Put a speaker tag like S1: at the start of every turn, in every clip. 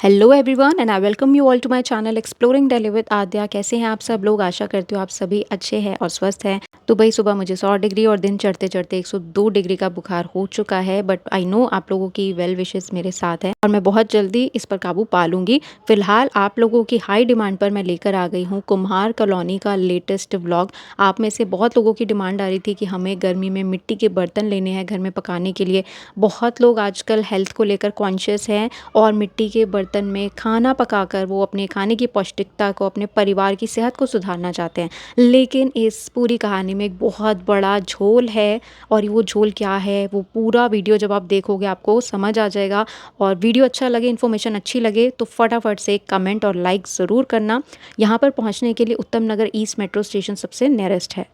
S1: Hello everyone and I welcome you all to my channel exploring Delhi with Aadya. कैसे हैं आप सब लोग? आशा करती हूँ आप सभी अच्छे हैं और स्वस्थ हैं। तो भाई सुबह मुझे 100 डिग्री और दिन चढ़ते चढ़ते 102 डिग्री का बुखार हो चुका है, बट आई नो आप लोगों की वेल विशेस मेरे साथ हैं और मैं बहुत जल्दी इस पर काबू पा लूँगी। फिलहाल आप लोगों की हाई डिमांड पर मैं लेकर आ गई हूँ कुम्हार कॉलोनी का लेटेस्ट व्लॉग। आप में से बहुत लोगों की डिमांड आ रही थी कि हमें गर्मी में मिट्टी के बर्तन लेने हैं घर में पकाने के लिए। बहुत लोग आजकल हेल्थ को लेकर कॉन्शियस हैं और मिट्टी के बर्तन में खाना पकाकर वो अपने खाने की पौष्टिकता को, अपने परिवार की सेहत को सुधारना चाहते हैं। लेकिन इस पूरी कहानी में एक बहुत बड़ा झोल है और वो झोल क्या है, वो पूरा वीडियो जब आप देखोगे आपको समझ आ जाएगा। और वीडियो अच्छा लगे, इन्फॉर्मेशन अच्छी लगे तो फटाफट से कमेंट और लाइक ज़रूर करना। यहाँ पर पहुँचने के लिए उत्तम नगर ईस्ट मेट्रो स्टेशन सबसे नियरेस्ट है।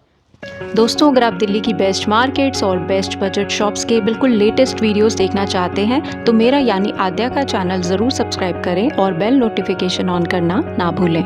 S1: दोस्तों, अगर आप दिल्ली की बेस्ट मार्केट्स और बेस्ट बजट शॉप्स के बिल्कुल लेटेस्ट वीडियोस देखना चाहते हैं तो मेरा यानी आद्या का चैनल ज़रूर सब्सक्राइब करें और बेल नोटिफिकेशन ऑन करना ना भूलें।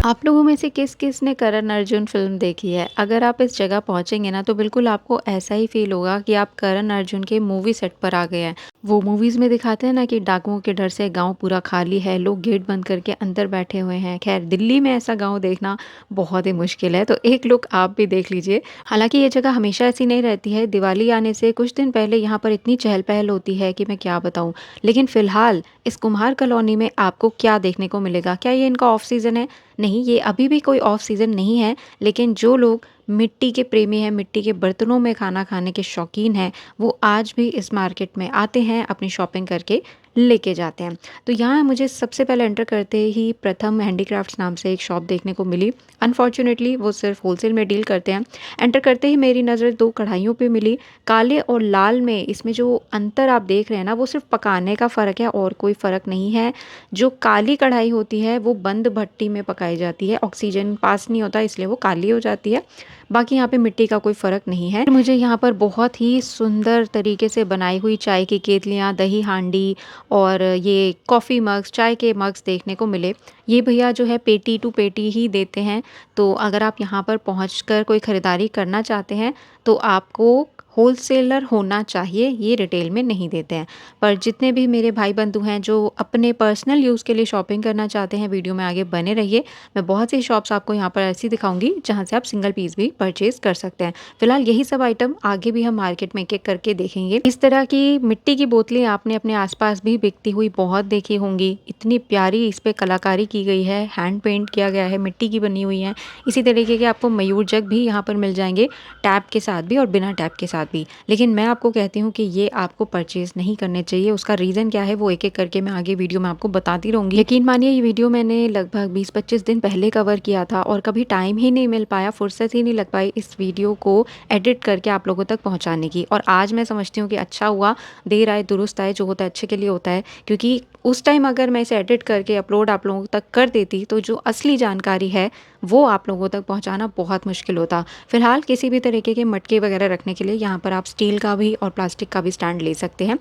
S1: आप लोगों में से किस किस ने करण अर्जुन फिल्म देखी है? अगर आप इस जगह पहुंचेंगे ना तो बिल्कुल आपको ऐसा ही फील होगा कि आप करण अर्जुन के मूवी सेट पर आ गए हैं। वो मूवीज़ में दिखाते हैं ना कि डाकुओं के डर से गांव पूरा खाली है, लोग गेट बंद करके अंदर बैठे हुए हैं। खैर, दिल्ली में ऐसा गांव देखना बहुत ही मुश्किल है, तो एक लुक आप भी देख लीजिए। हालांकि ये जगह हमेशा ऐसी नहीं रहती है। दिवाली आने से कुछ दिन पहले यहाँ पर इतनी चहल पहल होती है कि मैं क्या बताऊँ। लेकिन फ़िलहाल इस कुम्हार कॉलोनी में आपको क्या देखने को मिलेगा? क्या ये इनका ऑफ सीज़न है? नहीं, ये अभी भी कोई ऑफ सीज़न नहीं है। लेकिन जो लोग मिट्टी के प्रेमी हैं, मिट्टी के बर्तनों में खाना खाने के शौकीन हैं, वो आज भी इस मार्केट में आते हैं, अपनी शॉपिंग करके लेके जाते हैं। तो यहाँ मुझे सबसे पहले एंटर करते ही प्रथम हैंडीक्राफ्ट्स नाम से एक शॉप देखने को मिली। अनफॉर्चुनेटली वो सिर्फ होलसेल में डील करते हैं। एंटर करते ही मेरी नज़र 2 कढ़ाइयों पे मिली। काले और लाल में इसमें जो अंतर आप देख रहे हैं ना, वो सिर्फ पकाने का फ़र्क है और कोई फ़र्क नहीं है। जो काली कढ़ाई होती है वो बंद भट्टी में पकाई जाती है, ऑक्सीजन पास नहीं होता इसलिए वो काली हो जाती है। बाकी यहाँ पे मिट्टी का कोई फ़र्क नहीं है। मुझे यहाँ पर बहुत ही सुंदर तरीके से बनाई हुई चाय की केतलियाँ, दही हांडी और ये कॉफ़ी मग्स, चाय के मग्स देखने को मिले। ये भैया जो है पेटी टू पेटी ही देते हैं। तो अगर आप यहाँ पर पहुँचकर कोई ख़रीदारी करना चाहते हैं तो आपको होलसेलर होना चाहिए, ये रिटेल में नहीं देते हैं। पर जितने भी मेरे भाई बंधु हैं जो अपने पर्सनल यूज़ के लिए शॉपिंग करना चाहते हैं, वीडियो में आगे बने रहिए। मैं बहुत सी शॉप्स आपको यहाँ पर ऐसी दिखाऊंगी जहाँ से आप सिंगल पीस भी परचेज कर सकते हैं। फिलहाल यही सब आइटम आगे भी हम मार्केट में एक-एक करके देखेंगे। इस तरह की मिट्टी की बोतलें आपने अपने आसपास भी बिकती हुई बहुत देखी होंगी। इतनी प्यारी इस पे कलाकारी की गई है, हैंड पेंट किया गया है, मिट्टी की बनी हुई है। इसी तरीके के आपको मयूर जग भी यहाँ पर मिल जाएंगे, टैप के साथ भी और बिना टैप के साथ भी। लेकिन मैं आपको कहती हूँ कि ये आपको परचेज़ नहीं करने चाहिए। उसका रीज़न क्या है वो एक-एक करके मैं आगे वीडियो में आपको बताती रहूँगी। यकीन मानिए ये वीडियो मैंने लगभग 20-25 दिन पहले कवर किया था और कभी टाइम ही नहीं मिल पाया, फुर्सत ही नहीं लग पाई इस वीडियो को एडिट करके आप लोगों तक पहुँचाने की। और आज मैं समझती हूँ कि अच्छा हुआ, देर आए दुरुस्त आए, जो होता है अच्छे के लिए होता है। क्योंकि उस टाइम अगर मैं इसे एडिट करके अपलोड आप लोगों तक कर देती तो जो असली जानकारी है वो आप लोगों तक पहुंचाना बहुत मुश्किल होता। फिलहाल किसी भी तरीके के मटके वगैरह रखने के लिए यहाँ पर आप स्टील का भी और प्लास्टिक का भी स्टैंड ले सकते हैं।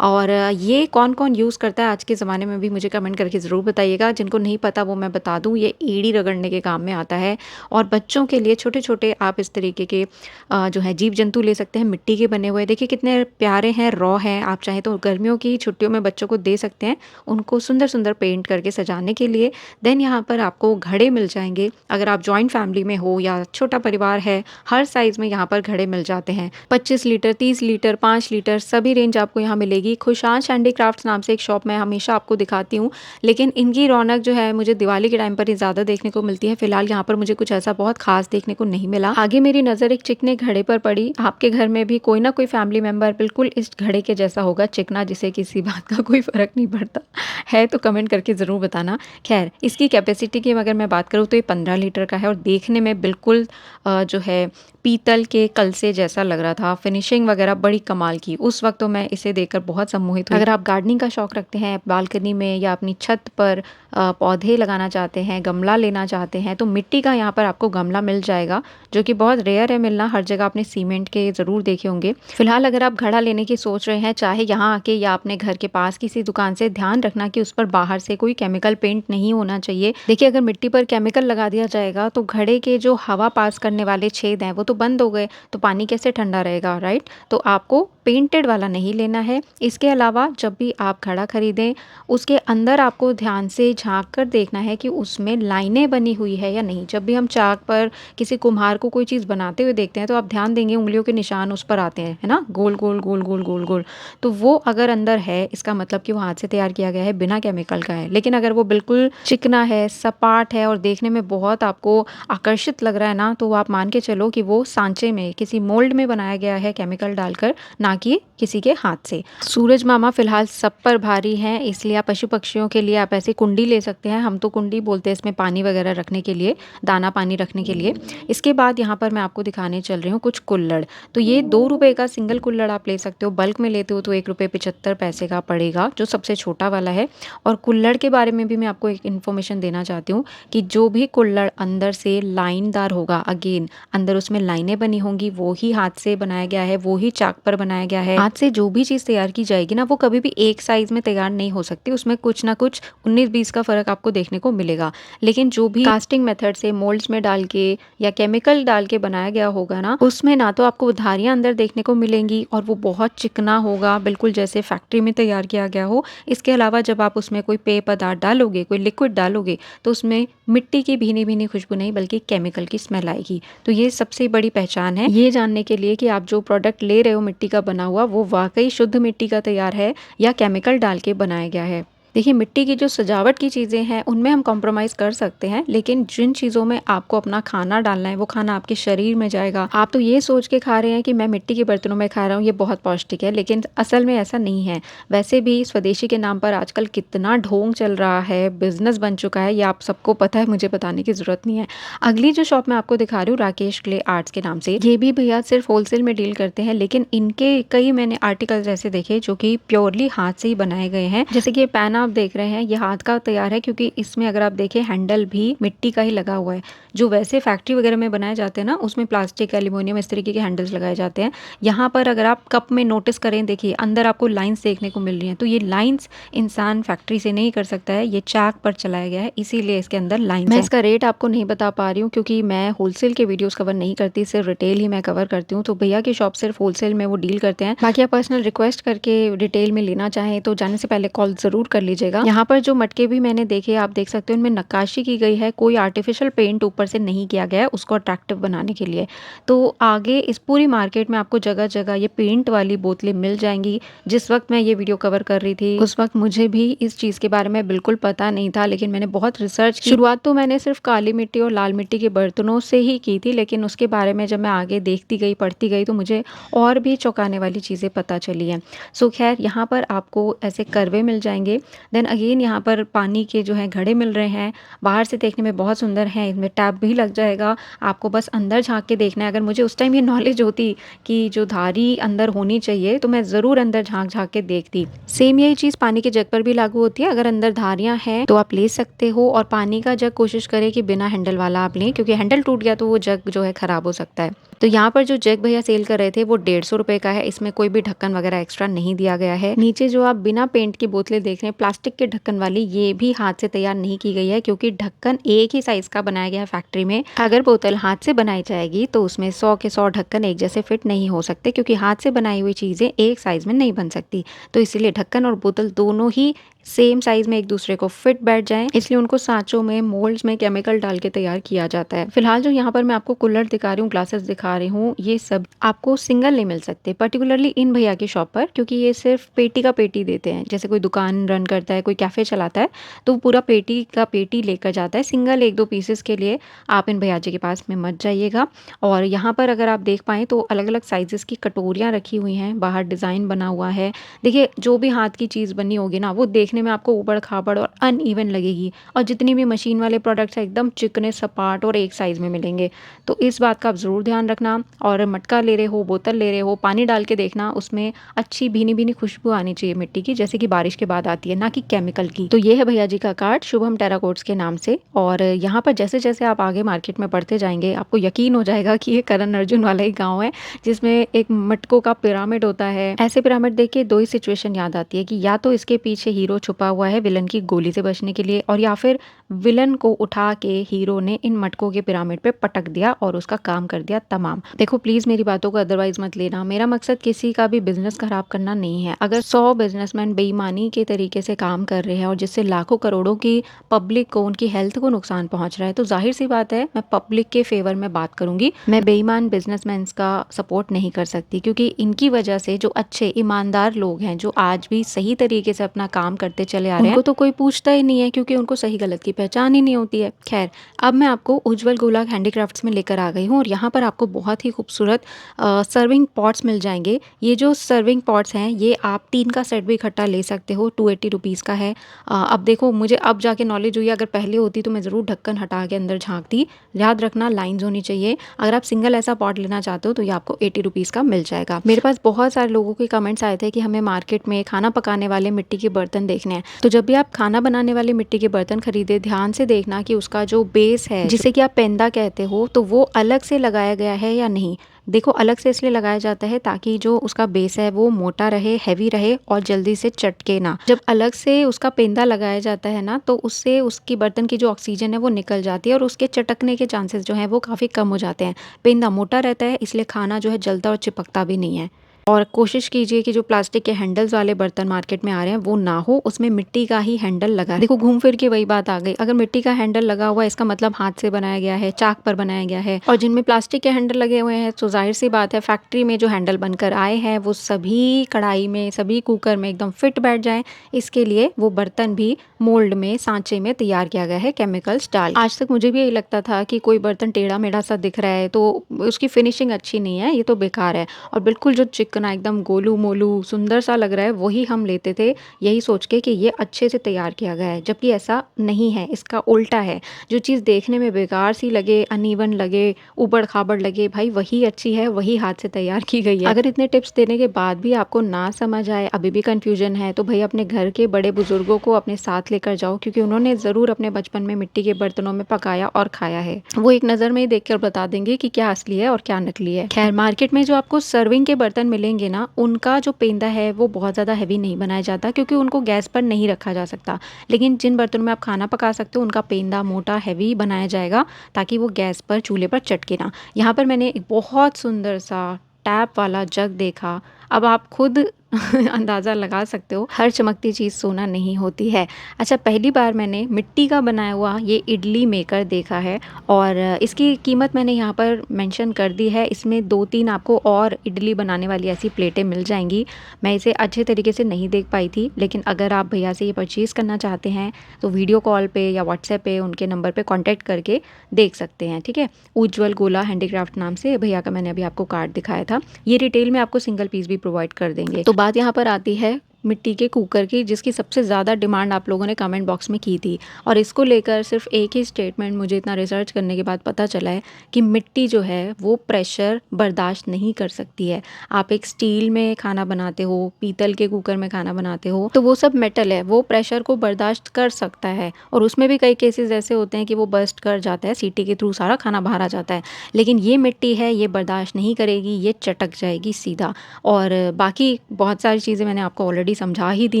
S1: और ये कौन कौन यूज़ करता है आज के ज़माने में भी मुझे कमेंट करके ज़रूर बताइएगा। जिनको नहीं पता वो मैं बता दूँ, ये एड़ी रगड़ने के काम में आता है। और बच्चों के लिए छोटे छोटे आप इस तरीके के जो है जीव जंतु ले सकते हैं, मिट्टी के बने हुए। देखिए कितने प्यारे हैं, रॉ हैं। आप चाहें तो गर्मियों की छुट्टियों में बच्चों को दे सकते हैं, उनको सुंदर सुंदर पेंट करके सजाने के लिए। देन यहाँ पर आपको घड़े मिल जाएंगे। अगर आप जॉइंट फैमिली में हो या छोटा परिवार है, हर साइज़ में यहाँ पर घड़े मिल जाते हैं। 25 लीटर, 30 लीटर, 5 लीटर सभी रेंज आपको यहाँ मिलेगी। खुशांश हैंडीक्राफ्ट्स नाम से एक शॉप मैं हमेशा आपको दिखाती हूँ, लेकिन इनकी रौनक जो है मुझे दिवाली के टाइम पर ही ज़्यादा देखने को मिलती है। फिलहाल यहाँ पर मुझे कुछ ऐसा बहुत खास देखने को नहीं मिला। आगे मेरी नज़र एक चिकने घड़े पर पड़ी। आपके घर में भी कोई ना कोई फैमिली मेम्बर बिल्कुल इस घड़े के जैसा होगा, चिकना, जिसे किसी बात का कोई फ़र्क नहीं पड़ता है, तो कमेंट करके ज़रूर बताना। खैर, इसकी कैपेसिटी की अगर मैं बात करूँ तो ये 15 लीटर का है और देखने में बिल्कुल जो है पीतल के कलसे जैसा लग रहा था। फिनिशिंग वगैरह बड़ी कमाल की। उस वक्त तो मैं इसे देखकर बहुत सम्मोहित हुई। अगर आप गार्डनिंग का शौक रखते हैं, बालकनी में या अपनी छत पर पौधे लगाना चाहते हैं, गमला लेना चाहते हैं, तो मिट्टी का यहाँ पर आपको गमला मिल जाएगा, जो कि बहुत रेयर है मिलना। हर जगह आपने सीमेंट के ज़रूर देखे होंगे। फिलहाल अगर आप घड़ा लेने की सोच रहे हैं, चाहे यहाँ आके या अपने घर के पास किसी दुकान से, ध्यान रखना कि उस पर बाहर से कोई केमिकल पेंट नहीं होना चाहिए। देखिए अगर मिट्टी पर केमिकल लगा दिया जाएगा तो घड़े के जो हवा पास करने वाले छेद हैं वो तो बंद हो गए, तो पानी कैसे ठंडा रहेगा, राइट? तो आपको पेंटेड वाला नहीं लेना है। इसके अलावा जब भी आप घड़ा खरीदें उसके अंदर आपको ध्यान से झाँक कर देखना है कि उसमें लाइनें बनी हुई है या नहीं। जब भी हम चाक पर किसी कुम्हार को कोई चीज़ बनाते हुए देखते हैं तो आप ध्यान देंगे उंगलियों के निशान उस पर आते हैं, है ना? गोल, गोल, गोल, गोल, गोल, गोल। तो वो अगर अंदर है इसका मतलब कि वो हाथ से तैयार किया गया है, बिना केमिकल का है। लेकिन अगर वो बिल्कुल चिकना है, सपाट है और देखने में बहुत आपको आकर्षित लग रहा है ना, तो आप मान के चलो कि वो सांचे में किसी मोल्ड में बनाया गया है केमिकल डालकर, ना कि किसी के हाथ से। सूरज मामा फिलहाल सब पर भारी हैं, इसलिए आप पशु पक्षियों के लिए आप ऐसी कुंडी ले सकते हैं। हम तो कुंडी बोलते हैं इसमें पानी वगैरह रखने के लिए, दाना पानी रखने के लिए। इसके बाद यहाँ पर मैं आपको दिखाने चल रही हूँ कुछ कुल्हड़। तो ये 2 रुपए का सिंगल कुल्हड़ आप ले सकते हो। बल्क में लेते हो तो 1 रुपए 75 पैसे का पड़ेगा, जो सबसे छोटा वाला है। और कुल्हड़ के बारे में भी मैं आपको एक इन्फॉर्मेशन देना चाहती हूँ कि जो भी कुल्हड़ अंदर से लाइनदार होगा, अगेन अंदर उसमें लाइनें बनी होंगी, वो ही हाथ से बनाया गया है, वो ही चाक पर बनाया गया है। हाथ से जो भी चीज़ तैयार की जाएगी ना, वो कभी भी एक साइज़ में तैयार नहीं हो सकती। उसमें कुछ ना कुछ 19-20 का फ़र्क आपको देखने को मिलेगा। लेकिन जो भी कास्टिंग मेथड से मोल्ड्स में डाल के या केमिकल डाल के बनाया गया होगा ना, उसमें ना तो आपको धारियाँ अंदर देखने को मिलेंगी और वो बहुत चिकना होगा, बिल्कुल जैसे फैक्ट्री में तैयार किया गया हो। इसके अलावा जब आप उसमें कोई पेय पदार्थ डालोगे, कोई लिक्विड डालोगे, तो उसमें मिट्टी की भीनी-भीनी खुशबू नहीं बल्कि केमिकल की स्मेल आएगी। तो ये सबसे बड़ी पहचान है, ये जानने के लिए कि आप जो प्रोडक्ट ले रहे हो मिट्टी का बना हुआ, वो वाक़ई शुद्ध मिट्टी का तैयार है या केमिकल डाल के बनाया गया है। देखिए मिट्टी की जो सजावट की चीज़ें हैं उनमें हम कॉम्प्रोमाइज़ कर सकते हैं, लेकिन जिन चीज़ों में आपको अपना खाना डालना है वो खाना आपके शरीर में जाएगा। आप तो ये सोच के खा रहे हैं कि मैं मिट्टी के बर्तनों में खा रहा हूँ, ये बहुत पौष्टिक है, लेकिन असल में ऐसा नहीं है। वैसे भी स्वदेशी के नाम पर आजकल कितना ढोंग चल रहा है, बिजनेस बन चुका है, ये आप सबको पता है, मुझे बताने की ज़रूरत नहीं है। अगली जो शॉप मैं आपको दिखा रही हूँ राकेश क्ले आर्ट्स के नाम से, ये भी भैया सिर्फ होलसेल में डील करते हैं, लेकिन इनके कई मैंने आर्टिकल्स ऐसे देखे जो कि प्योरली हाथ से ही बनाए गए हैं। जैसे कि ये पैन आप देख रहे हैं, ये हाथ का तैयार है क्योंकि इसमें अगर आप देखें हैंडल भी मिट्टी का ही लगा हुआ है। जो वैसे फैक्ट्री वगैरह में बनाए जाते हैं ना, उसमें प्लास्टिक, एल्यूमिनियम इस तरीके के हैंडल्स लगाए जाते हैं। यहाँ पर अगर आप कप में नोटिस करें, देखिए अंदर आपको लाइंस देखने को मिल रही हैं। तो ये लाइंस इंसान फैक्ट्री से नहीं कर सकता है, ये चाक पर चलाया गया है, इसीलिए इसके अंदर लाइंस है। मैं इसका रेट आपको नहीं बता पा रही हूँ क्योंकि मैं होलसेल के वीडियोस कवर नहीं करती, सिर्फ रिटेल ही मैं कवर करती हूँ। तो भैया की शॉप सिर्फ होलसेल में वो डील करते हैं। बाकी आप पर्सनल रिक्वेस्ट करके डिटेल में लेना चाहें तो जाने से पहले कॉल जरूर कर लीजिएगा। यहाँ पर जो मटके भी मैंने देखे, आप देख सकते हो इनमें नक्काशी की गई है, कोई आर्टिफिशियल पेंट ऊपर से नहीं किया गया है उसको अट्रैक्टिव बनाने के लिए। तो आगे इस पूरी मार्केट में आपको जगह जगह ये पेंट वाली बोतलें मिल जाएंगी। जिस वक्त मैं ये वीडियो कवर कर रही थी उस वक्त मुझे भी इस चीज़ के बारे में बिल्कुल पता नहीं था, लेकिन मैंने बहुत रिसर्च की। शुरुआत तो मैंने सिर्फ काली मिट्टी और लाल मिट्टी के बर्तनों से ही की थी, लेकिन उसके बारे में जब मैं आगे देखती गई, पढ़ती गई, तो मुझे और भी चौंकाने वाली चीज़ें पता चली हैं। सो खैर यहाँ पर आपको ऐसे करवे मिल जाएंगे। देन अगेन यहाँ पर पानी के जो है घड़े मिल रहे हैं, बाहर से देखने में बहुत सुंदर हैं, इनमें टैप भी लग जाएगा। आपको बस अंदर झांक के देखना है। अगर मुझे उस टाइम ये नॉलेज होती कि जो धारी अंदर होनी चाहिए तो मैं ज़रूर अंदर झांक झांक के देखती। सेम यही चीज़ पानी के जग पर भी लागू होती है। अगर अंदर धारियाँ हैं तो आप ले सकते हो, और पानी का जग कोशिश करें कि बिना हैंडल वाला आप लें, क्योंकि हैंडल टूट गया तो वो जग जो है ख़राब हो सकता है। तो यहाँ पर जो जग भैया सेल कर रहे थे वो 150 रुपए का है। इसमें कोई भी ढक्कन वगैरह एक्स्ट्रा नहीं दिया गया है। नीचे जो आप बिना पेंट की बोतलें देख रहे हैं प्लास्टिक के ढक्कन वाली, ये भी हाथ से तैयार नहीं की गई है, क्योंकि ढक्कन एक ही साइज का बनाया गया है फैक्ट्री में। अगर बोतल हाथ से बनाई जाएगी तो उसमें 100 के 100 ढक्कन एक जैसे फिट नहीं हो सकते, क्योंकि हाथ से बनाई हुई चीज़ें एक साइज में नहीं बन सकती। तो इसलिए ढक्कन और बोतल दोनों ही सेम साइज में एक दूसरे को फिट बैठ जाएं, इसलिए उनको सांचों में, मोल्ड्स में केमिकल डाल के तैयार किया जाता है। फिलहाल जो यहाँ पर मैं आपको कुल्हड़ दिखा रही हूँ, ग्लासेस दिखा रही हूँ, ये सब आपको सिंगल नहीं मिल सकते, पर्टिकुलरली इन भैया की शॉप पर, क्योंकि ये सिर्फ पेटी का पेटी देते हैं। जैसे कोई दुकान रन करता है, कोई कैफे चलाता है, तो पूरा पेटी का पेटी लेकर जाता है। सिंगल 1-2 पीसेस के लिए आप इन भैया जी के पास में मत जाइएगा। और यहाँ पर अगर आप देख पाएँ तो अलग अलग साइजेस की कटोरियाँ रखी हुई हैं, बाहर डिज़ाइन बना हुआ है। देखिए जो भी हाथ की चीज़ बनी होगी ना, वो देखने में आपको ऊबड़-खाबड़ और अनइवन लगेगी, और जितनी भी मशीन वाले प्रोडक्ट्स हैं एकदम चिकने, सपाट और एक साइज़ में मिलेंगे। तो इस बात का आप ज़रूर ध्यान रखना। और मटका ले रहे हो, बोतल ले रहे हो, पानी डाल के देखना, उसमें अच्छी भीनी-भीनी खुशबू आनी चाहिए मिट्टी की, जैसे कि बारिश के बाद आती है, ना कि केमिकल की। तो ये है भैया जी का कार्ड शुभम टेराकोट्स के नाम से। और यहाँ पर जैसे-जैसे आप आगे मार्केट में बढ़ते जाएंगे आपको यकीन हो जाएगा कि ये करण अर्जुन वाला ही गाँव है, जिसमें एक मटकों का पिरामिड होता है। ऐसे पिरामिड देख के 2 ही सिचुएशन याद आती है कि या तो इसके पीछे हीरो छुपा हुआ है विलन की गोली से बचने के लिए, और या फिर विलन को उठा के हीरो ने इन मटकों के पिरामिड पे पटक दिया और उसका काम कर दिया तमाम। देखो प्लीज मेरी बातों को अदरवाइज मत लेना, मेरा मकसद किसी का भी बिजनेस खराब करना नहीं है। अगर 100 बिजनेसमैन बेईमानी के तरीके से काम कर रहे हैं और जिससे लाखों करोड़ों की पब्लिक को, उनकी हेल्थ को नुकसान पहुंच रहा है, तो जाहिर सी बात है मैं पब्लिक के फेवर में बात करूंगी। मैं बेईमान बिजनेसमैन का सपोर्ट नहीं कर सकती, क्योंकि इनकी वजह से जो अच्छे ईमानदार लोग हैं, जो आज भी सही तरीके से अपना काम करते चले आ रहे हैं, उनको तो कोई पूछता ही नहीं है, क्योंकि उनको सही गलत की पहचान ही नहीं होती है। खैर, अब मैं आपको उज्जवल गोला हैंडीक्राफ्ट्स में लेकर आ गई हूँ और यहाँ पर आपको बहुत ही खूबसूरत सर्विंग पॉट्स मिल जाएंगे। ये जो सर्विंग पॉट्स हैं, ये आप 3 का सेट भी इकट्ठा ले सकते हो, 280 रुपीज़ का है। अब देखो, मुझे अब जाके नॉलेज हुई, अगर पहले होती तो मैं ज़रूर ढक्कन हटा के अंदर झाँकती। याद रखना, लाइंस होनी चाहिए। अगर आप सिंगल ऐसा पॉट लेना चाहते हो तो ये आपको 80 रुपीज़ का मिल जाएगा। मेरे पास बहुत सारे लोगों के कमेंट्स आए थे कि हमें मार्केट में खाना पकाने वाले मिट्टी के बर्तन देखने हैं। तो जब भी आप खाना बनाने वाले मिट्टी के बर्तन खरीदे, ध्यान से देखना कि उसका जो बेस है, जिसे कि आप पेंदा कहते हो, तो वो अलग से लगाया गया है या नहीं। देखो, अलग से इसलिए लगाया जाता है ताकि जो उसका बेस है वो मोटा रहे, हैवी रहे और जल्दी से चटके ना। जब अलग से उसका पेंदा लगाया जाता है ना, तो उससे उसकी बर्तन की जो ऑक्सीजन है वो निकल जाती है और उसके चटकने के चांसेस जो हैं वो काफ़ी कम हो जाते हैं। पेंदा मोटा रहता है, इसलिए खाना जो है जलता और चिपकता भी नहीं है। और कोशिश कीजिए कि जो प्लास्टिक के हैंडल्स वाले बर्तन मार्केट में आ रहे हैं वो ना हो, उसमें मिट्टी का ही हैंडल लगा है। देखो, घूम फिर के वही बात आ गई। अगर मिट्टी का हैंडल लगा हुआ है, इसका मतलब हाथ से बनाया गया है, चाक पर बनाया गया है। और जिनमें प्लास्टिक के हैंडल लगे हुए हैं, तो जाहिर सी बात है फैक्ट्री में जो हैंडल बनकर आए हैं वो सभी कढ़ाई में, सभी कुकर में एकदम फिट बैठ जाए, इसके लिए वो बर्तन भी मोल्ड में, सांचे में तैयार किया गया है केमिकल्स डाल। आज तक मुझे भी यही लगता था कि कोई बर्तन टेढ़ा मेढ़ा सा दिख रहा है तो उसकी फिनिशिंग अच्छी नहीं है, ये तो बेकार है। और बिल्कुल जो चिकना एकदम गोलू मोलू सुंदर सा लग रहा है वही हम लेते थे, यही सोच के कि ये अच्छे से तैयार किया गया है, जबकि ऐसा नहीं है, इसका उल्टा है। जो चीज़ देखने में बेकार सी लगे, अनइवन लगे, ऊबड़ खाबड़ लगे, भाई वही अच्छी है, वही हाथ से तैयार की गई है। अगर इतने टिप्स देने के बाद भी आपको ना समझ आए, अभी भी कंफ्यूजन है, तो भाई अपने घर के बड़े बुजुर्गों को अपने साथ लेकर जाओ, क्योंकि उन्होंने ज़रूर अपने बचपन में मिट्टी के बर्तनों में पकाया और खाया है। वो एक नज़र में ही देख कर बता देंगे कि क्या असली है और क्या नकली है। खैर, मार्केट में जो आपको सर्विंग के बर्तन मिलेंगे ना, उनका जो पेंदा है वो बहुत ज़्यादा हैवी नहीं बनाया जाता, क्योंकि उनको गैस पर नहीं रखा जा सकता। लेकिन जिन बर्तनों में आप खाना पका सकते हो, उनका पेंदा मोटा हैवी बनाया जाएगा ताकि वो गैस पर, चूल्हे पर चटके ना। यहाँ पर मैंने एक बहुत सुंदर सा टैप वाला जग देखा। अब आप खुद अंदाज़ा लगा सकते हो, हर चमकती चीज़ सोना नहीं होती है। अच्छा, पहली बार मैंने मिट्टी का बनाया हुआ ये इडली मेकर देखा है और इसकी कीमत मैंने यहाँ पर मेंशन कर दी है। इसमें 2-3 आपको और इडली बनाने वाली ऐसी प्लेटें मिल जाएंगी। मैं इसे अच्छे तरीके से नहीं देख पाई थी, लेकिन अगर आप भैया से ये परचेज़ करना चाहते हैं तो वीडियो कॉल पे या व्हाट्सएप पे उनके नंबर पे कॉन्टैक्ट करके देख सकते हैं, ठीक है। उज्जवल गोला हैंडीक्राफ्ट नाम से भैया का मैंने अभी आपको कार्ड दिखाया था। ये रिटेल में आपको सिंगल पीस भी प्रोवाइड कर देंगे। तो बात यहाँ पर आती है मिट्टी के कुकर की, जिसकी सबसे ज़्यादा डिमांड आप लोगों ने कमेंट बॉक्स में की थी, और इसको लेकर सिर्फ एक ही स्टेटमेंट मुझे इतना रिसर्च करने के बाद पता चला है कि मिट्टी जो है वो प्रेशर बर्दाश्त नहीं कर सकती है। आप एक स्टील में खाना बनाते हो, पीतल के कुकर में खाना बनाते हो, तो वो सब मेटल है, वो प्रेशर को बर्दाश्त कर सकता है, और उसमें भी कई केसेस ऐसे होते हैं कि वो बर्स्ट कर जाता है, सीटी के थ्रू सारा खाना बाहर आ जाता है। लेकिन ये मिट्टी है, ये बर्दाश्त नहीं करेगी, ये चटक जाएगी सीधा। और बाकी बहुत सारी चीज़ें मैंने आपको ऑलरेडी समझा ही दी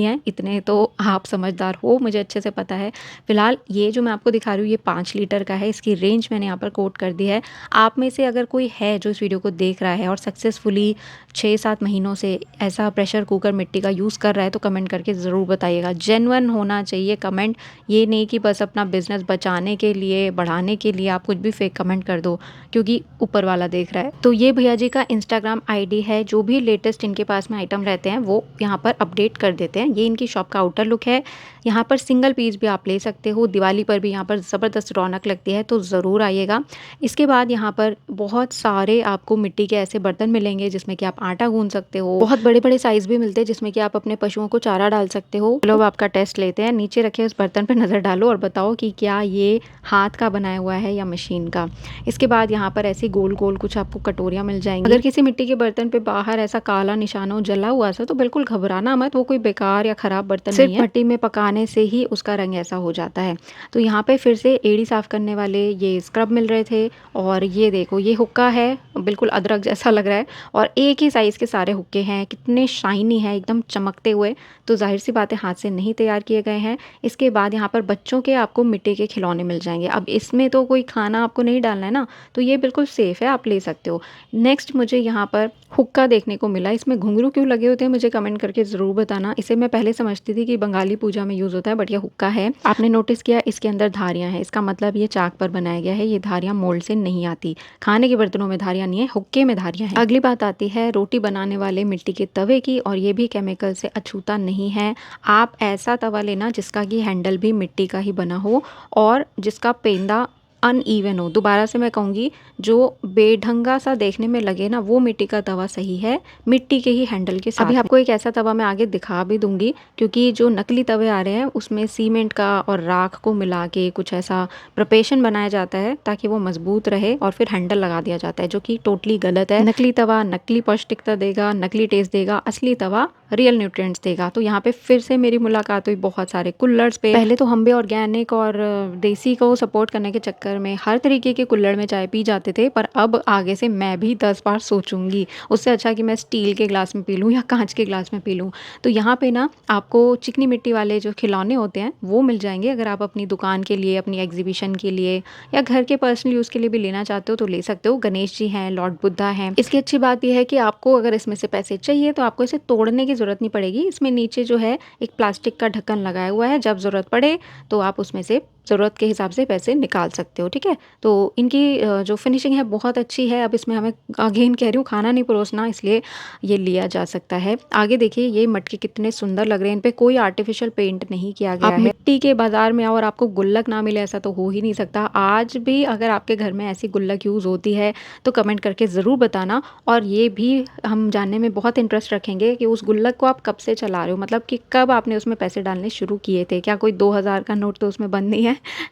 S1: हैं, इतने तो आप समझदार हो, मुझे अच्छे से पता है। फिलहाल ये जो मैं आपको दिखा रही हूँ ये 5 लीटर का है, इसकी रेंज मैंने यहाँ पर कोट कर दी है। आप में से अगर कोई है जो इस वीडियो को देख रहा है और सक्सेसफुली 6-7 महीनों से ऐसा प्रेशर कुकर मिट्टी का यूज़ कर रहा है, तो कमेंट करके ज़रूर बताइएगा। जेन्युइन होना चाहिए कमेंट, ये नहीं कि बस अपना बिजनेस बचाने के लिए, बढ़ाने के लिए आप कुछ भी फेक कमेंट कर दो, क्योंकि ऊपर वाला देख रहा है। तो ये भैया जी का इंस्टाग्राम आईडी है, जो भी लेटेस्ट इनके पास में आइटम रहते हैं वो यहाँ पर अपडेट कर देते हैं। ये इनकी शॉप का आउटर लुक है। यहाँ पर सिंगल पीस भी आप ले सकते हो, दिवाली पर भी यहाँ पर ज़बरदस्त रौनक लगती है, तो ज़रूर आइएगा। इसके बाद यहाँ पर बहुत सारे आपको मिट्टी के ऐसे बर्तन मिलेंगे जिसमें कि आप आटा गूंद सकते हो, बहुत बड़े बड़े साइज़ भी मिलते हैं जिसमें कि आप अपने पशुओं को चारा डाल सकते हो। चलो अब आपका टेस्ट लेते हैं। नीचे रखे उस बर्तन पर नज़र डालो और बताओ कि क्या ये हाथ का बनाया हुआ है या मशीन का। इसके बाद यहाँ पर ऐसी गोल गोल कुछ आपको कटोरियाँ मिल जाएंगी। अगर किसी मिट्टी के बर्तन पे बाहर ऐसा काला निशान हो, जला हुआ सा, तो बिल्कुल घबराना मत, तो वो कोई बेकार या ख़राब बर्तन नहीं है, सिर्फ भट्टी में पकाने से ही उसका रंग ऐसा हो जाता है। तो यहाँ पे फिर से एड़ी साफ़ करने वाले ये स्क्रब मिल रहे थे और ये देखो ये हुक्का है, बिल्कुल अदरक जैसा लग रहा है और एक ही साइज़ के सारे हुक्के हैं, कितने शाइनी हैं एकदम चमकते हुए। तो ज़ाहिर सी बात है हाथ से नहीं तैयार किए गए हैं। इसके बाद यहाँ पर बच्चों के आपको मिट्टी के खिलौने मिल जाएंगे। अब इसमें तो कोई खाना आपको नहीं डालना है ना, तो ये बिल्कुल सेफ़ है, आप ले सकते हो। नेक्स्ट मुझे यहाँ पर हुक्का देखने को मिला। इसमें घुंघरू क्यों लगे होते हैं मुझे कमेंट करके ज़रूर बताना। इसे मैं पहले समझती थी कि बंगाली पूजा में यूज़ होता है, बट ये हुक्का है। आपने नोटिस किया इसके अंदर धारियाँ हैं, इसका मतलब ये चाक पर बनाया गया है। ये धारियाँ मोल्ड से नहीं आती। खाने के बर्तनों में धारियाँ नहीं है, हुक्के में धारियाँ हैं। अगली बात आती है रोटी बनाने वाले मिट्टी के तवे की, और ये भी केमिकल से अछूता नहीं है। आप ऐसा तवा लेना जिसका कि हैंडल भी मिट्टी का ही बना हो और जिसका पेंदा अनइवन हो। दोबारा से मैं कहूँगी, जो बेढंगा सा देखने में लगे ना, वो मिट्टी का तवा सही है, मिट्टी के ही हैंडल के साथ। अभी आपको एक ऐसा तवा मैं आगे दिखा भी दूंगी, क्योंकि जो नकली तवे आ रहे हैं उसमें सीमेंट का और राख को मिला के कुछ ऐसा प्रिपरेशन बनाया जाता है ताकि वो मजबूत रहे और फिर हैंडल लगा दिया जाता है, जो कि टोटली गलत है। नकली तवा नकली पौष्टिकता देगा, नकली टेस्ट देगा, असली तवा रियल न्यूट्रिएंट्स देगा। तो यहाँ पे फिर से मेरी मुलाकात हुई बहुत सारे कुल्लर्स पे। पहले तो हम भी ऑर्गेनिक और देसी को सपोर्ट करने के चक्कर में हर तरीके के कुल्हड़ में चाय पी जाते थे, पर अब आगे से मैं भी 10 बार सोचूंगी। उससे अच्छा कि मैं स्टील के ग्लास में पी लूँ या कांच के ग्लास में पी लूँ। तो यहाँ पे ना आपको चिकनी मिट्टी वाले जो खिलौने होते हैं वो मिल जाएंगे। अगर आप अपनी दुकान के लिए, अपनी एग्जीबिशन के लिए या घर के पर्सनल यूज़ के लिए भी लेना चाहते हो तो ले सकते हो। गणेश जी हैं, लॉर्ड बुद्धा हैं। इसकी अच्छी बात यह है कि आपको अगर इसमें से पैसे चाहिए तो आपको इसे तोड़ने की ज़रूरत नहीं पड़ेगी। इसमें नीचे जो है एक प्लास्टिक का ढक्कन लगाया हुआ है, जब ज़रूरत पड़े तो आप उसमें से ज़रूरत के हिसाब से पैसे निकाल सकते हो, ठीक है। तो इनकी जो फिनिशिंग है बहुत अच्छी है। अब इसमें हमें अगेन कह रही हूँ खाना नहीं परोसना, इसलिए ये लिया जा सकता है। आगे देखिए ये मटके कितने सुंदर लग रहे हैं, इन पे कोई आर्टिफिशियल पेंट नहीं किया गया है। मिट्टी के बाजार में आओ और आपको गुल्लक ना मिले, ऐसा तो हो ही नहीं सकता। आज भी अगर आपके घर में ऐसी गुल्लक यूज़ होती है तो कमेंट करके ज़रूर बताना। और ये भी हम जानने में बहुत इंटरेस्ट रखेंगे कि उस गुल्लक को आप कब से चला रहे हो, मतलब कि कब आपने उसमें पैसे डालने शुरू किए थे। क्या कोई 2000 का नोट तो उसमें बंद नहीं है?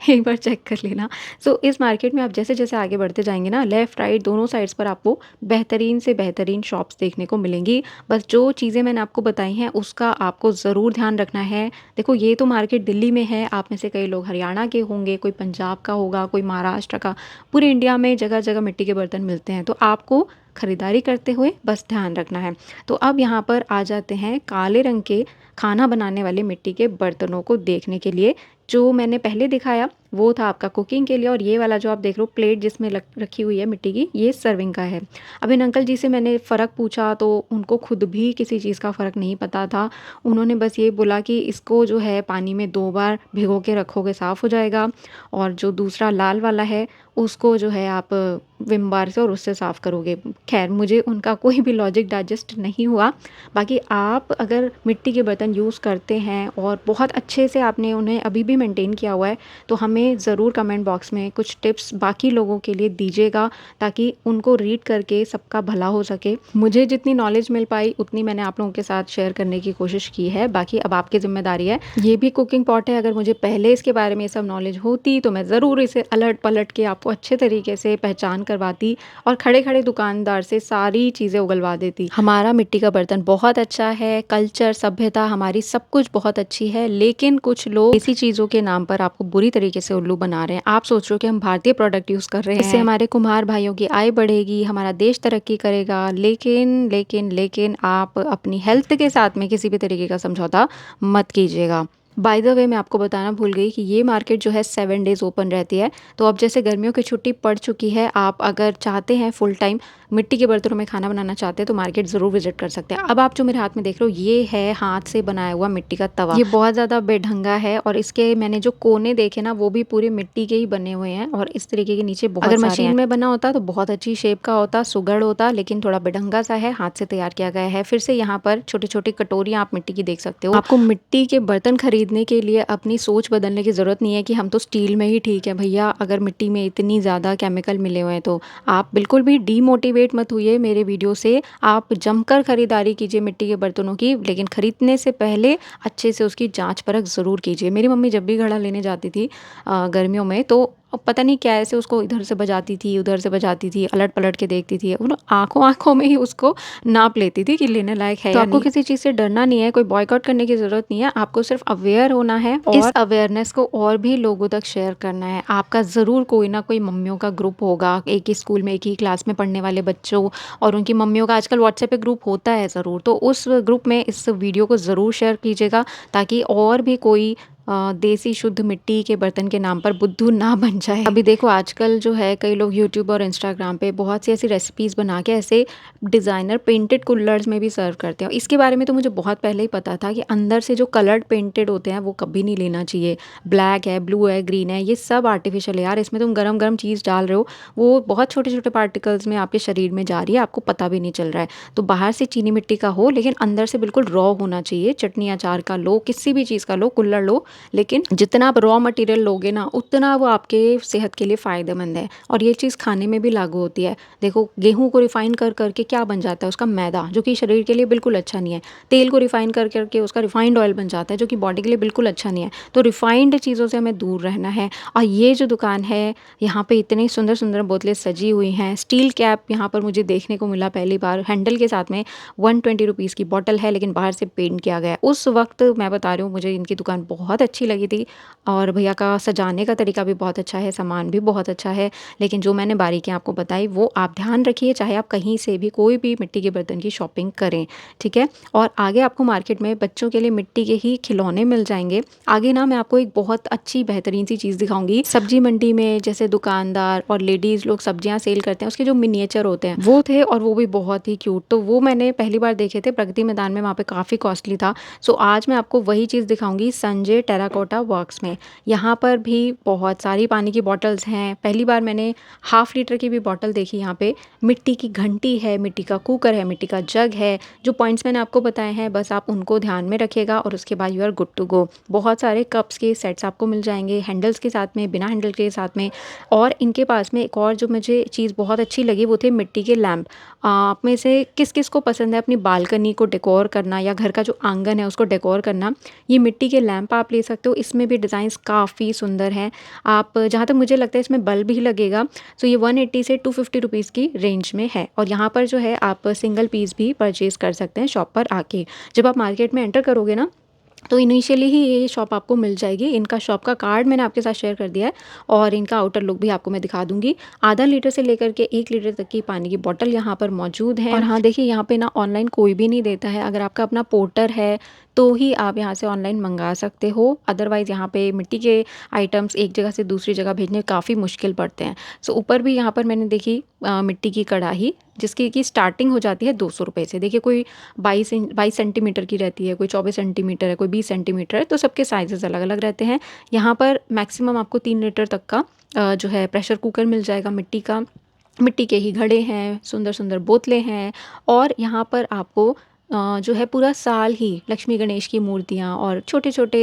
S1: एक बार चेक कर लेना। सो इस मार्केट में आप जैसे जैसे आगे बढ़ते जाएंगे ना, लेफ़्ट राइट दोनों साइड्स पर आपको बेहतरीन से बेहतरीन शॉप्स देखने को मिलेंगी। बस जो चीज़ें मैंने आपको बताई हैं उसका आपको ज़रूर ध्यान रखना है। देखो ये तो मार्केट दिल्ली में है, आप में से कई लोग हरियाणा के होंगे, कोई पंजाब का होगा, कोई महाराष्ट्र का। पूरे इंडिया में जगह जगह मिट्टी के बर्तन मिलते हैं, तो आपको खरीदारी करते हुए बस ध्यान रखना है। तो अब यहाँ पर आ जाते हैं काले रंग के खाना बनाने वाले मिट्टी के बर्तनों को देखने के लिए। जो मैंने पहले दिखाया वो था आपका कुकिंग के लिए, और ये वाला जो आप देख रहे हो प्लेट जिसमें रखी हुई है मिट्टी की, ये सर्विंग का है। अब इन अंकल जी से मैंने फ़र्क पूछा तो उनको खुद भी किसी चीज़ का फ़र्क नहीं पता था। उन्होंने बस ये बोला कि इसको जो है पानी में 2 बार भिगो के रखोगे साफ़ हो जाएगा, और जो दूसरा लाल वाला है उसको जो है आप विम बार से और उससे साफ़ करोगे। खैर मुझे उनका कोई भी लॉजिक डाइजेस्ट नहीं हुआ। बाकी आप अगर मिट्टी के बर्तन यूज़ करते हैं और बहुत अच्छे से आपने उन्हें अभी भी मेंटेन किया हुआ है तो हमें ज़रूर कमेंट बॉक्स में कुछ टिप्स बाकी लोगों के लिए दीजिएगा, ताकि उनको रीड करके सबका भला हो सके। मुझे जितनी नॉलेज मिल पाई उतनी मैंने आप लोगों के साथ शेयर करने की कोशिश की है। बाकी अब आपकी ज़िम्मेदारी है। ये भी कुकिंग पॉट है, अगर मुझे पहले इसके बारे में सब नॉलेज होती तो मैं ज़रूर इसे अलट पलट के आपको अच्छे तरीके से पहचान करवाती और खड़े खड़े दुकानदार से सारी चीज़ें उगलवा देती। हमारा मिट्टी का बर्तन बहुत अच्छा है, कल्चर सभ्यता हमारी सब कुछ बहुत अच्छी है, लेकिन कुछ लोग ऐसी चीज़ों के नाम पर आपको बुरी तरीके से उल्लू बना रहे हैं। आप सोच रहे हो कि हम भारतीय प्रोडक्ट यूज़ कर रहे हैं, इससे हमारे कुम्हार भाइयों की आय बढ़ेगी, हमारा देश तरक्की करेगा, लेकिन लेकिन लेकिन आप अपनी हेल्थ के साथ में किसी भी तरीके का समझौता मत कीजिएगा। बाय द वे मैं आपको बताना भूल गई कि ये मार्केट जो है 7 डेज़ ओपन रहती है। तो अब जैसे गर्मियों की छुट्टी पड़ चुकी है, आप अगर चाहते हैं फुल टाइम मिट्टी के बर्तनों में खाना बनाना चाहते हैं तो मार्केट ज़रूर विजिट कर सकते हैं। अब आप जो मेरे हाथ में देख रहे हो ये है हाथ से बनाया हुआ मिट्टी का तवा। ये बहुत ज़्यादा बेढंगा है और इसके मैंने जो कोने देखे ना वो भी पूरे मिट्टी के ही बने हुए हैं, और इस तरीके के नीचे बहुत अगर मशीन में बना होता तो बहुत अच्छी शेप का होता, सुगढ़ होता, लेकिन थोड़ा बेढंगा सा है, हाथ से तैयार किया गया है। फिर से यहाँ पर छोटी छोटी कटोरियाँ आप मिट्टी की देख सकते हो। आपको मिट्टी के बर्तन खरीदने के लिए अपनी सोच बदलने की ज़रूरत नहीं है कि हम तो स्टील में ही ठीक है भैया। अगर मिट्टी में इतनी ज़्यादा केमिकल मिले हुए हैं तो आप बिल्कुल भी डीमोटिवेट मत हुई मेरे वीडियो से। आप जमकर खरीदारी कीजिए मिट्टी के बर्तनों की, लेकिन खरीदने से पहले अच्छे से उसकी जांच परख ज़रूर कीजिए। मेरी मम्मी जब भी घड़ा लेने जाती थी गर्मियों में तो और पता नहीं क्या ऐसे उसको इधर से बजाती थी, उधर से बजाती थी, अलट-पलट के देखती थी। वो ना आँखों-आँखों में ही उसको नाप लेती थी कि लेने लायक है तो या आपको नहीं। किसी चीज़ से डरना नहीं है, कोई बॉयकॉट करने की ज़रूरत नहीं है, आपको सिर्फ़ अवेयर होना है और इस अवेयरनेस को और भी लोगों तक शेयर करना है। आपका ज़रूर कोई ना कोई मम्मियों का ग्रुप होगा, एक ही स्कूल में, एक ही क्लास में पढ़ने वाले बच्चों और उनकी मम्मियों का आजकल व्हाट्सएप पे ग्रुप होता है ज़रूर। तो उस ग्रुप में इस वीडियो को ज़रूर शेयर कीजिएगा ताकि और भी कोई देसी शुद्ध मिट्टी के बर्तन के नाम पर बुद्धू ना बन जाए। अभी देखो आजकल जो है कई लोग यूट्यूब और इंस्टाग्राम पे बहुत सी ऐसी रेसिपीज़ बना के ऐसे डिज़ाइनर पेंटेड कुल्हड़स में भी सर्व करते हैं। इसके बारे में तो मुझे बहुत पहले ही पता था कि अंदर से जो कलर्ड पेंटेड होते हैं वो कभी नहीं लेना चाहिए। ब्लैक है, ब्लू है, ग्रीन है, ये सब आर्टिफिशियल है यार। इसमें तुम गरम-गरम चीज़ डाल रहे हो, वो बहुत छोटे-छोटे पार्टिकल्स में आपके शरीर में जा रही है, आपको पता भी नहीं चल रहा है। तो बाहर से चीनी मिट्टी का हो लेकिन अंदर से बिल्कुल रॉ होना चाहिए। चटनी अचार का लो, किसी भी चीज़ का लो, कुल्हड़ लो, लेकिन जितना आप रॉ मटेरियल लोगे ना उतना वो आपके सेहत के लिए फ़ायदेमंद है और ये चीज़ खाने में भी लागू होती है। देखो गेहूँ को रिफ़ाइन कर के क्या बन जाता है उसका मैदा, जो कि शरीर के लिए बिल्कुल अच्छा नहीं है। तेल को रिफ़ाइन कर के उसका रिफ़ाइंड ऑयल बन जाता है, जो कि बॉडी के लिए बिल्कुल अच्छा नहीं है। तो रिफ़ाइंड चीज़ों से हमें दूर रहना है। और ये जो दुकान है, यहाँ पे इतनी सुंदर-सुंदर बोतलें सजी हुई हैं। स्टील कैप यहाँ पर मुझे देखने को मिला पहली बार, हैंडल के साथ में। 120 रुपीज़ की बॉटल है लेकिन बाहर से पेंट किया गया है। उस वक़्त मैं बता रही हूँ मुझे इनकी दुकान बहुत अच्छी लगी थी और भैया का सजाने का तरीका भी बहुत अच्छा है, सामान भी बहुत अच्छा है। लेकिन जो मैंने बारीकियाँ आपको बताई वो आप ध्यान रखिए, चाहे आप कहीं से भी कोई भी मिट्टी के बर्तन की शॉपिंग करें, ठीक है? और आगे आपको मार्केट में बच्चों के लिए मिट्टी के ही खिलौने मिल जाएँगे। आगे ना मैं आपको एक बहुत अच्छी बेहतरीन सी चीज़ दिखाऊँगी। सब्जी मंडी में जैसे दुकानदार और लेडीज़ लोग सब्जियाँ सेल करते हैं, उसके जो मिनिएचर होते हैं, वो थे और वो भी बहुत ही क्यूट। तो वो मैंने पहली बार देखे थे प्रगति मैदान में, वहाँ पे काफ़ी कॉस्टली था। सो आज मैं आपको वही चीज़ दिखाऊँगी संजय टेराकोटा वर्क्स में। यहाँ पर भी बहुत सारी पानी की बॉटल्स हैं। पहली बार मैंने हाफ़ लीटर की भी बॉटल देखी यहाँ पे। मिट्टी की घंटी है, मिट्टी का कुकर है, मिट्टी का जग है। जो पॉइंट्स मैंने आपको बताए हैं बस आप उनको ध्यान में रखिएगा और उसके बाद you are good to go. बहुत सारे कप्स के सेट्स आपको मिल जाएँगे, हैंडल्स के साथ में, बिना हैंडल के साथ में। और इनके पास में एक और जो मुझे चीज़ बहुत अच्छी लगी वो थे मिट्टी के लैंप। आप में से किस-किस को पसंद है अपनी बालकनी को डेकोर करना या घर का जो आँगन है उसको डेकोर करना? ये मिट्टी के लैंप आप ले सकते हो। इसमें भी डिज़ाइंस काफ़ी सुंदर हैं। आप जहाँ तक मुझे लगता है इसमें बल्ब भी लगेगा। सो ये 180 से 250 रुपीज़ की रेंज में है और यहाँ पर जो है आप सिंगल पीस भी परचेज़ कर सकते हैं शॉप पर आके। जब आप मार्केट में एंटर करोगे ना तो इनिशियली ही ये शॉप आपको मिल जाएगी। इनका शॉप का कार्ड मैंने आपके साथ शेयर कर दिया है और इनका आउटर लुक भी आपको मैं दिखा दूँगी। आधा लीटर से लेकर के 1 लीटर तक की पानी की बॉटल यहाँ पर मौजूद है। और हाँ, देखिए यहाँ पे ना ऑनलाइन कोई भी नहीं देता है। अगर आपका अपना पोर्टर है तो ही आप यहाँ से ऑनलाइन मंगा सकते हो। अदरवाइज़ यहाँ पे मिट्टी के आइटम्स एक जगह से दूसरी जगह भेजने काफ़ी मुश्किल पड़ते हैं। सो ऊपर भी यहाँ पर मैंने देखी मिट्टी की कढ़ाई जिसकी की स्टार्टिंग हो जाती है 200 रुपए से। देखिए कोई 22 सेंटीमीटर की रहती है, कोई 24 सेंटीमीटर है, कोई 20 सेंटीमीटर है, तो सबके साइज़ेज़ अलग-अलग रहते हैं। यहाँ पर मैक्सिमम आपको 3 लीटर तक का जो है प्रेशर कुकर मिल जाएगा मिट्टी का। मिट्टी के ही घड़े हैं, सुंदर-सुंदर बोतलें हैं और यहाँ पर आपको जो है पूरा साल ही लक्ष्मी गणेश की मूर्तियाँ और छोटे-छोटे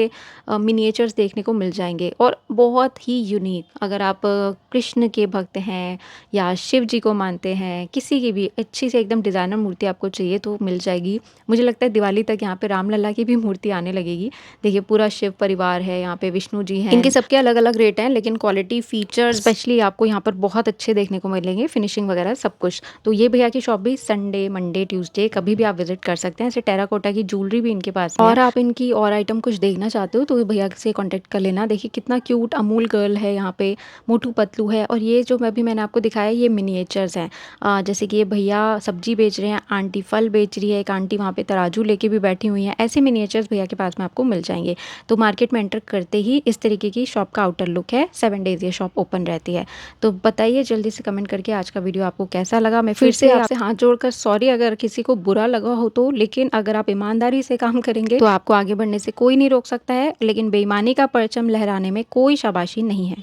S1: मिनिएचर्स देखने को मिल जाएँगे और बहुत ही यूनिक। अगर आप कृष्ण के भक्त हैं या शिव जी को मानते हैं, किसी की भी अच्छी से एकदम डिज़ाइनर मूर्ति आपको चाहिए तो मिल जाएगी। मुझे लगता है दिवाली तक यहाँ पे रामलला की भी मूर्ति आने लगेगी। देखिए पूरा शिव परिवार है, यहाँ पे विष्णु जी हैं। इनके सबके अलग-अलग रेट हैं लेकिन क्वालिटी फीचर्स स्पेशली आपको यहाँ पर बहुत अच्छे देखने को मिलेंगे, फिनिशिंग वगैरह सब कुछ। तो ये भैया की शॉप भी संडे, मंडे, ट्यूसडे कभी भी आप विज़िट कर सकते हैं। ऐसे टेराकोटा की ज्वेलरी भी इनके पास में है। और आप इनकी और आइटम कुछ देखना चाहते हो तो भैया से कॉन्टैक्ट कर लेना। देखिए कितना क्यूट अमूल गर्ल है यहाँ पे, मोटू पतलू है और ये जो मैंने आपको दिखाया ये मिनिएचर्स हैं। जैसे कि ये भैया सब्जी बेच रहे हैं, आंटी फल बेच रही है, एक आंटी वहाँ पे तराजू लेके भी बैठी हुई हैं। ऐसे मिनिएचर्स भैया के पास में आपको मिल जाएँगे। तो मार्केट में एंटर करते ही इस तरीके की शॉप का आउटर लुक है। 7 डेज़ ये शॉप ओपन रहती है। तो बताइए जल्दी से कमेंट करके आज का वीडियो आपको कैसा लगा? मैं फिर से आपसे हाथ जोड़कर सॉरी अगर किसी को बुरा लगा हो तो, लेकिन अगर आप ईमानदारी से काम करेंगे तो आपको आगे बढ़ने से कोई नहीं रोक सकता है, लेकिन बेईमानी का परचम लहराने में कोई शाबाशी नहीं है।